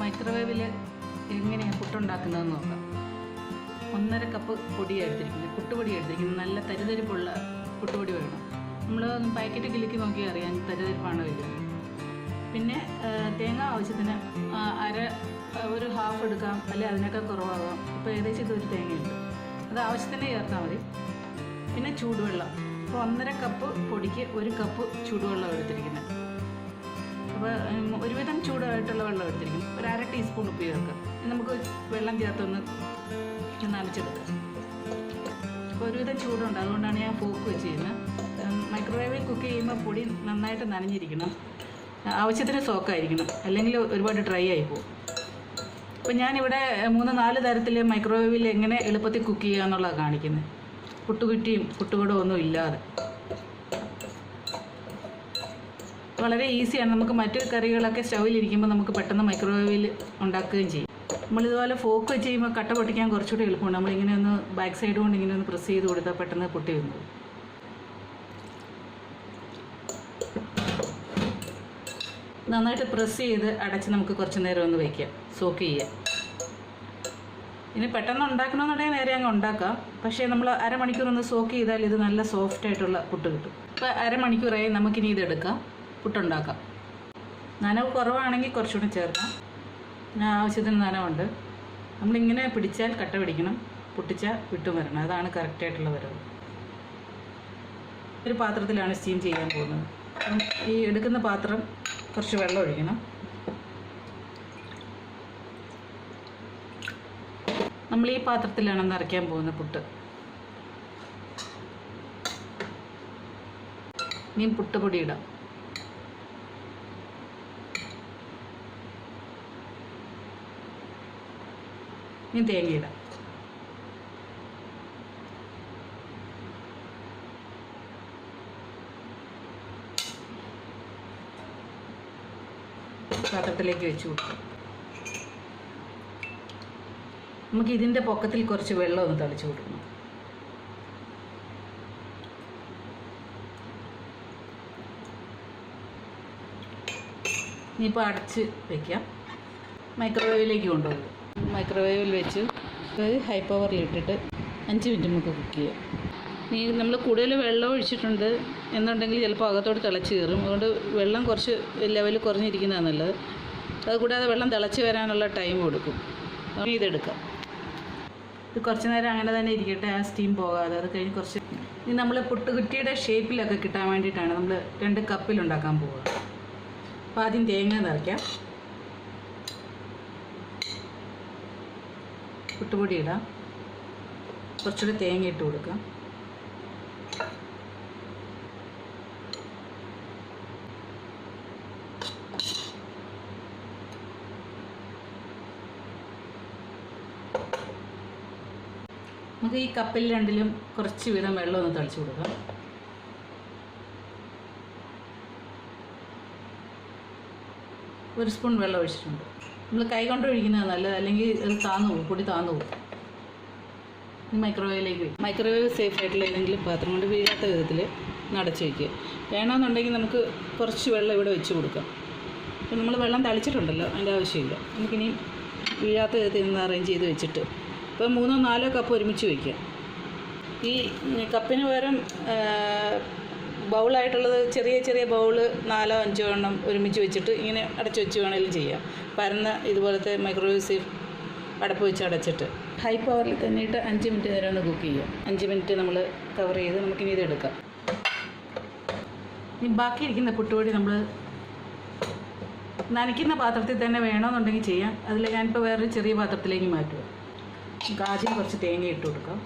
മൈക്രോവേവിൽ എങ്ങനെയാണ് പുട്ടുണ്ടാക്കുന്നതെന്ന് നോക്കാം. 1.5 കപ്പ് പൊടിയാണ് എടുത്തിരിക്കുന്നത്, പുട്ടുപൊടി എടുത്തിരിക്കുന്നത്. നല്ല തരിതരിപ്പുള്ള പുട്ടുപൊടി വേണം. നമ്മൾ പാക്കറ്റ് കിലുക്കി നോക്കിയാൽ അറിയാം തരിതരിപ്പാണ് വരുന്നത്. പിന്നെ തേങ്ങ ആവശ്യത്തിന് ഒരു ഹാഫ് എടുക്കാം, അല്ലെങ്കിൽ അതിനൊക്കെ കുറവാകാം. ഇപ്പോൾ ഏകദേശം ഇതൊരു തേങ്ങയുണ്ട്, അത് ആവശ്യത്തിന് ചേർത്താൽ മതി. പിന്നെ ചൂടുവെള്ളം. അപ്പോൾ 1.5 കപ്പ് പൊടിക്ക് 1 കപ്പ് ചൂടുവെള്ളം എടുത്തിരിക്കുന്നത്. അപ്പോൾ ഒരുവിധം ചൂടായിട്ടുള്ള വെള്ളം എടുത്തിരിക്കും. ഒരു 1/2 ടീസ്പൂൺ ഉപ്പ് ചേർക്കാം. നമുക്ക് വെള്ളം ചേർത്തൊന്ന് നനച്ചെടുക്കാം. അപ്പോൾ ഒരുവിധം ചൂടുണ്ട്, അതുകൊണ്ടാണ് ഞാൻ ഫോക്ക് വെച്ച് ചെയ്യുന്നത്. മൈക്രോവേവിൽ കുക്ക് ചെയ്യുമ്പോൾ പൊടി നന്നായിട്ട് നനഞ്ഞിരിക്കണം, ആവശ്യത്തിന് സോക്കായിരിക്കണം, അല്ലെങ്കിൽ ഒരുപാട് ഡ്രൈ ആയി പോകും. അപ്പോൾ ഞാനിവിടെ 3-4 തരത്തിൽ മൈക്രോവേവിൽ എങ്ങനെ എളുപ്പത്തിൽ കുക്ക് ചെയ്യുക എന്നുള്ളതാണ് കാണിക്കുന്നത്. പുട്ടുകുറ്റിയും പുട്ടുകൂടോ ഒന്നും ഇല്ലാതെ വളരെ ഈസിയാണ്. നമുക്ക് മറ്റു കറികളൊക്കെ സ്റ്റൗവിലിരിക്കുമ്പോൾ നമുക്ക് പെട്ടെന്ന് മൈക്രോവേവിൽ ഉണ്ടാക്കുകയും ചെയ്യും. നമ്മളിതുപോലെ ഫോക്ക് വെച്ച് ചെയ്യുമ്പോൾ കട്ട പൊട്ടിക്കാൻ കുറച്ചുകൂടി എളുപ്പമാണ്. നമ്മളിങ്ങനെ ഒന്ന് ബാക്ക് സൈഡ് കൊണ്ട് ഇങ്ങനെ ഒന്ന് പ്രസ് ചെയ്ത് കൊടുത്താൽ പെട്ടെന്ന് പൊട്ടി വന്നു. നന്നായിട്ട് പ്രസ് ചെയ്ത് അടച്ച് നമുക്ക് കുറച്ച് നേരം ഒന്ന് വയ്ക്കാം, സോക്ക് ചെയ്യാം. ഇനി പെട്ടെന്ന് ഉണ്ടാക്കണമെന്നുണ്ടെങ്കിൽ നേരെ അങ്ങ് ഉണ്ടാക്കാം. പക്ഷേ നമ്മൾ അരമണിക്കൂർ ഒന്ന് സോക്ക് ചെയ്താൽ ഇത് നല്ല സോഫ്റ്റായിട്ടുള്ള പുട്ട് കിട്ടും. ഇപ്പോൾ അരമണിക്കൂറായി, നമുക്കിനി ഇതെടുക്കാം, പുട്ടുണ്ടാക്കാം. നനവ് കുറവാണെങ്കിൽ കുറച്ചുകൂടി ചേർക്കാം. ആവശ്യത്തിന് നനവുണ്ട്. നമ്മളിങ്ങനെ പിടിച്ചാൽ കട്ട പിടിക്കണം, പൊട്ടിച്ചാൽ വിട്ടും വരണം. അതാണ് കറക്റ്റായിട്ടുള്ള വരവ്. ഒരു പാത്രത്തിലാണ് സ്റ്റീം ചെയ്യാൻ പോകുന്നത്. ഈ എടുക്കുന്ന പാത്രം കുറച്ച് വെള്ളം ഒഴിക്കണം. നമ്മൾ ഈ പാത്രത്തിലാണ് നിറയ്ക്കാൻ പോകുന്ന പുട്ട്. ഇനി പുട്ടുപൊടി ഇടാം. ഇനി തേങ്ങ ഇടാം. പാത്രത്തിലേക്ക് വെച്ച് കൊടുക്കാം. നമുക്ക് ഇതിൻ്റെ പൊക്കത്തിൽ കുറച്ച് വെള്ളം ഒന്ന് തളിച്ച് കൊടുക്കണം. ഇനിയിപ്പോൾ അടച്ച് വയ്ക്കാം. മൈക്രോവേവിലേക്ക് കൊണ്ടുപോകും. മൈക്രോവേവിൽ വെച്ച് ഹൈ പവറിലിട്ടിട്ട് 5 മിനിറ്റ് നമുക്ക് കുക്ക് ചെയ്യാം. നമ്മൾ കൂടുതൽ വെള്ളം ഒഴിച്ചിട്ടുണ്ട് എന്നുണ്ടെങ്കിൽ ചിലപ്പോൾ അകത്തോട്ട് തിളച്ച് കയറും. അതുകൊണ്ട് വെള്ളം കുറച്ച് ലെവൽ കുറഞ്ഞിരിക്കുന്നതാണ് നല്ലത്. അതുകൂടാതെ വെള്ളം തിളച്ച് വരാനുള്ള ടൈം കൊടുക്കും. ഇതെടുക്കാം. ഇത് കുറച്ച് നേരം അങ്ങനെ തന്നെ ഇരിക്കട്ടെ, ആ സ്റ്റീം പോകാതെ. അത് കഴിഞ്ഞ് കുറച്ച് ഇനി നമ്മൾ പുട്ടുകുറ്റിയുടെ ഷേപ്പിലൊക്കെ കിട്ടാൻ വേണ്ടിയിട്ടാണ് നമ്മൾ 2 കപ്പിലുണ്ടാക്കാൻ പോവുക. അപ്പോൾ ആദ്യം തേങ്ങ നിറയ്ക്കാം. പുട്ടുപൊടി ഇടാം. കുറച്ചുകൂടി തേങ്ങ ഇട്ട് കൊടുക്കാം. നമുക്ക് ഈ കപ്പിൽ രണ്ടിലും കുറച്ച് വീതം വെള്ളം ഒന്ന് തളിച്ചു കൊടുക്കാം. ഒരു സ്പൂൺ വെള്ളം ഒഴിച്ചിട്ടുണ്ട്. നമ്മൾ കൈ കൊണ്ട് ഒഴിക്കുന്നത് നല്ലത്, അല്ലെങ്കിൽ അത് താന്നു പോകും, പൊടി താന്നു പോകും. മൈക്രോവേവിലേക്ക് വയ്ക്കും. മൈക്രോവേവ് സേഫ് ആയിട്ടുള്ള ഏതെങ്കിലും പാത്രം കൊണ്ട് വീഴാത്ത വിധത്തിൽ അടച്ച് വയ്ക്കുക. വേണമെന്നുണ്ടെങ്കിൽ നമുക്ക് കുറച്ച് വെള്ളം ഇവിടെ വെച്ച് കൊടുക്കാം. അപ്പോൾ നമ്മൾ വെള്ളം തളിച്ചിട്ടുണ്ടല്ലോ, അതിൻ്റെ ആവശ്യമില്ല. നമുക്കിനി വീഴാത്ത വിധത്തിൽ നിന്ന് അറേഞ്ച് ചെയ്ത് വെച്ചിട്ട് ഇപ്പോൾ 3-4 കപ്പ് ഒരുമിച്ച് വയ്ക്കുക. ഈ കപ്പിന് പകരം ബൗളായിട്ടുള്ളത് ചെറിയ ചെറിയ ബൗള് 4-5 എണ്ണം ഒരുമിച്ച് വെച്ചിട്ട് ഇങ്ങനെ അടച്ച് വെച്ച് വേണമെങ്കിലും ചെയ്യാം. പരന്ന ഇതുപോലത്തെ മൈക്രോവേവ് സേഫ് അടപ്പ് വെച്ച് അടച്ചിട്ട് ഹൈ പവറിൽ തന്നെ ഇട്ട് 5 മിനിറ്റ് നേരം ഒന്ന് കുക്ക് ചെയ്യാം. 5 മിനിറ്റ് നമ്മൾ കവർ ചെയ്ത് നമുക്കിനി ഇതെടുക്കാം. ഇനി ബാക്കിയിരിക്കുന്ന പുട്ടുപൊടി നമ്മൾ നനയ്ക്കുന്ന പാത്രത്തിൽ തന്നെ വേണമെന്നുണ്ടെങ്കിൽ ചെയ്യാം. അതിൽ ഞാനിപ്പോൾ വേറൊരു ചെറിയ പാത്രത്തിലേക്ക് മാറ്റുക. ആദ്യം കുറച്ച് തേങ്ങ ഇട്ട് കൊടുക്കാം.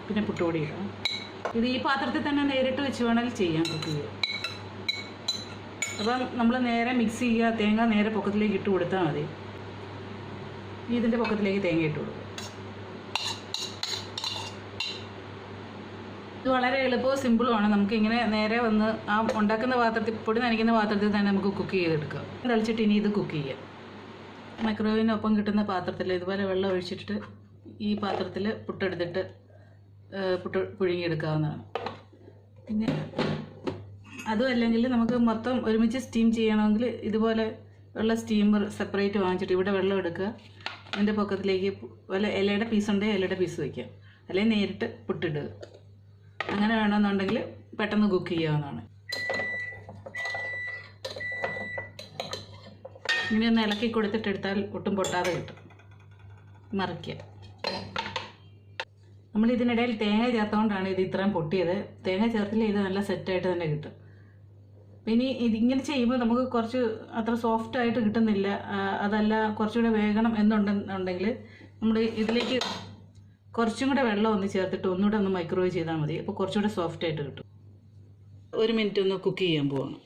പിന്നെ പുട്ടുപൊടി ഇടാം. ഇത് ഈ പാത്രത്തിൽ തന്നെ നേരിട്ട് വെച്ച് വേണമെങ്കിൽ ചെയ്യാം കുക്ക് ചെയ്യുക. അപ്പം നമ്മൾ നേരെ മിക്സ് ചെയ്യുക. തേങ്ങ നേരെ പൊക്കത്തിലേക്ക് ഇട്ട് കൊടുത്താൽ മതി. ഇതിൻ്റെ പൊക്കത്തിലേക്ക് തേങ്ങ ഇട്ട് കൊടുക്കുക. ഇത് വളരെ എളുപ്പവും സിമ്പിളുമാണ്. നമുക്കിങ്ങനെ നേരെ വന്ന് ആ ഉണ്ടാക്കുന്ന പാത്രത്തിൽ, പൊടി നനയ്ക്കുന്ന പാത്രത്തിൽ തന്നെ നമുക്ക് കുക്ക് ചെയ്തെടുക്കാം. തളിച്ചിട്ട് ഇനി ഇത് കുക്ക് ചെയ്യാം. മൈക്രോവേവിനൊപ്പം കിട്ടുന്ന പാത്രത്തിൽ ഇതുപോലെ വെള്ളം ഒഴിച്ചിട്ട് ഈ പാത്രത്തിൽ പുട്ടെടുത്തിട്ട് പുട്ട് പുഴുങ്ങിയെടുക്കാവുന്നതാണ്. പിന്നെ അതും അല്ലെങ്കിൽ നമുക്ക് മൊത്തം ഒരുമിച്ച് സ്റ്റീം ചെയ്യണമെങ്കിൽ ഇതുപോലെ ഉള്ള സ്റ്റീമർ സെപ്പറേറ്റ് വാങ്ങിച്ചിട്ട് ഇവിടെ വെള്ളം എടുക്കുക, അതിൻ്റെ പൊക്കത്തിലേക്ക് വല്ല ഇലയുടെ പീസ് ഉണ്ടെങ്കിൽ ഇലയുടെ പീസ് വയ്ക്കാം, അല്ലെങ്കിൽ നേരിട്ട് പുട്ടിടുക. അങ്ങനെ വേണമെന്നുണ്ടെങ്കിൽ പെട്ടെന്ന് കുക്ക് ചെയ്യാവുന്നതാണ്. ഇങ്ങനെ ഒന്ന് ഇളക്കി കൊടുത്തിട്ടെടുത്താൽ ഒട്ടും പൊട്ടാതെ കിട്ടും. മറിക്കുക. നമ്മൾ ഇതിനിടയിൽ തേങ്ങ ചേർത്തുകൊണ്ടാണ് ഇത് ഇത്രയും പൊട്ടിയത്. തേങ്ങ ചേർത്തില്ല ഇത് നല്ല സെറ്റായിട്ട് തന്നെ കിട്ടും. ഇനി ഇതിങ്ങനെ ചെയ്യുമ്പോൾ നമുക്ക് കുറച്ച് അത്ര സോഫ്റ്റായിട്ട് കിട്ടുന്നില്ല, അതല്ല കുറച്ചുകൂടെ വേഗണം എന്നുണ്ടെങ്കിൽ നമ്മൾ ഇതിലേക്ക് കുറച്ചും കൂടെ വെള്ളം ഒന്ന് ചേർത്തിട്ട് ഒന്നുകൂടെ ഒന്ന് മൈക്രോവേവ് ചെയ്താൽ മതി. അപ്പോൾ കുറച്ചുകൂടെ സോഫ്റ്റായിട്ട് കിട്ടും. 1 മിനിറ്റ് ഒന്ന് കുക്ക് ചെയ്യാൻ പോവാണ്.